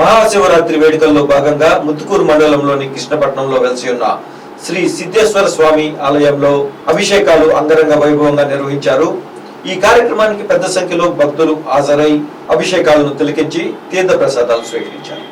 మహాశివరాత్రి వేడుకల్లో భాగంగా ముత్తుకూరు మండలంలోని కృష్ణపట్నంలో వెలిసి ఉన్న శ్రీ సిద్ధేశ్వర స్వామి ఆలయంలో అభిషేకాలు అంగరంగ వైభవంగా నిర్వహించారు. ఈ కార్యక్రమానికి పెద్ద సంఖ్యలో భక్తులు హాజరై అభిషేకాలను తిలకించి తీర్థ ప్రసాదాలు స్వీకరించారు.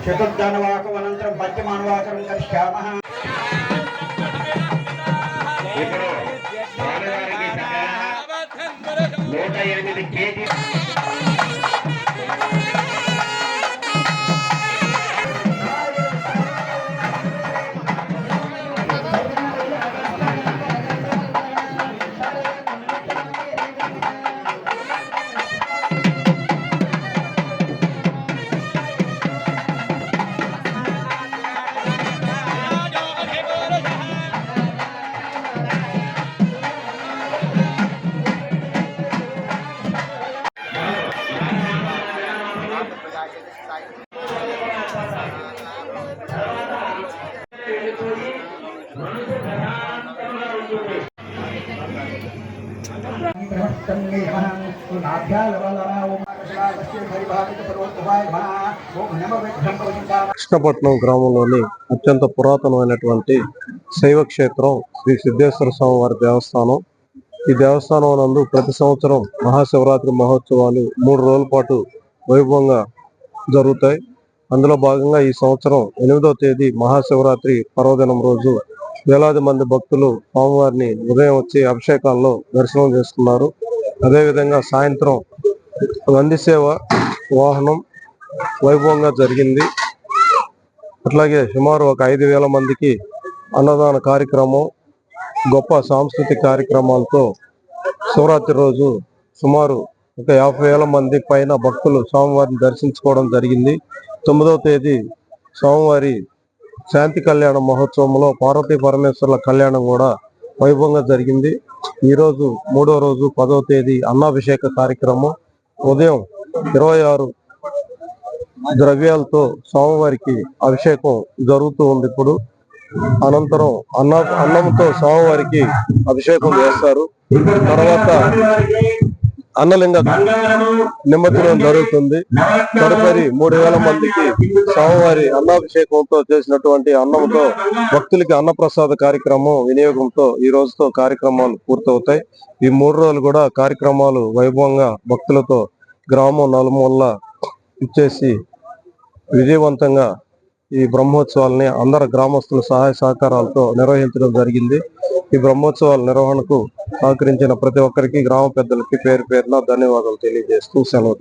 చతుర్ధనవాకమనంతరం పంచమానవాకరం కరిష్యామః. ఇప్పుడు స్వామివారికి సకలంగా 108 కేజీ కృష్ణపట్నం గ్రామంలోని అత్యంత పురాతనమైనటువంటి శైవ క్షేత్రం శ్రీ సిద్ధేశ్వర స్వామి వారి దేవస్థానం. ఈ దేవస్థానం నందు ప్రతి సంవత్సరం మహాశివరాత్రి మహోత్సవాలు 3 రోజుల పాటు వైభవంగా జరుగుతాయి. అందులో భాగంగా ఈ సంవత్సరం 8వ తేదీ మహాశివరాత్రి పర్వదినం రోజు వేలాది మంది భక్తులు స్వామివారిని ఉదయం వచ్చి అభిషేకాల్లో దర్శనం చేసుకున్నారు. అదేవిధంగా సాయంత్రం నందిసేవ వాహనం వైభవంగా జరిగింది. అట్లాగే సుమారు ఒక 5,000 మందికి అన్నదాన కార్యక్రమం, గొప్ప సాంస్కృతిక కార్యక్రమాలతో శివరాత్రి రోజు సుమారు ఒక 50,000 మంది పైన భక్తులు స్వామివారిని దర్శించుకోవడం జరిగింది. 9వ తేదీ స్వామివారి శాంతి కళ్యాణ మహోత్సవంలో పార్వతీ పరమేశ్వరుల కళ్యాణం కూడా వైభవంగా జరిగింది. ఈరోజు 3వ రోజు 10వ తేదీ అన్నాభిషేక కార్యక్రమం. ఉదయం 26 ద్రవ్యాలతో స్వామివారికి అభిషేకం జరుగుతూ ఉంది. ఇప్పుడు అనంతరం అన్నంతో స్వామివారికి అభిషేకం చేస్తారు. తర్వాత అన్నలింగ నిమజ్జనం జరుగుతుంది. తదుపరి 3,000 మందికి స్వామివారి అన్నాభిషేకంతో చేసినటువంటి అన్నంతో భక్తులకి అన్నప్రసాద కార్యక్రమం వినియోగంతో ఈ రోజుతో కార్యక్రమాలు పూర్తవుతాయి. ఈ 3 రోజులు కూడా కార్యక్రమాలు వైభవంగా భక్తులతో గ్రామం నలుమూలల ఇచ్చేసి విజయవంతంగా ఈ బ్రహ్మోత్సవాలని అందరు గ్రామస్తుల సహాయ సహకారాలతో నిర్వహించడం జరిగింది. ఈ బ్రహ్మోత్సవాల నిర్వహణకు సహకరించిన ప్రతి ఒక్కరికి గ్రామ పెద్దలకి పేరు పేరున ధన్యవాదాలు తెలియజేస్తూ సెలవు.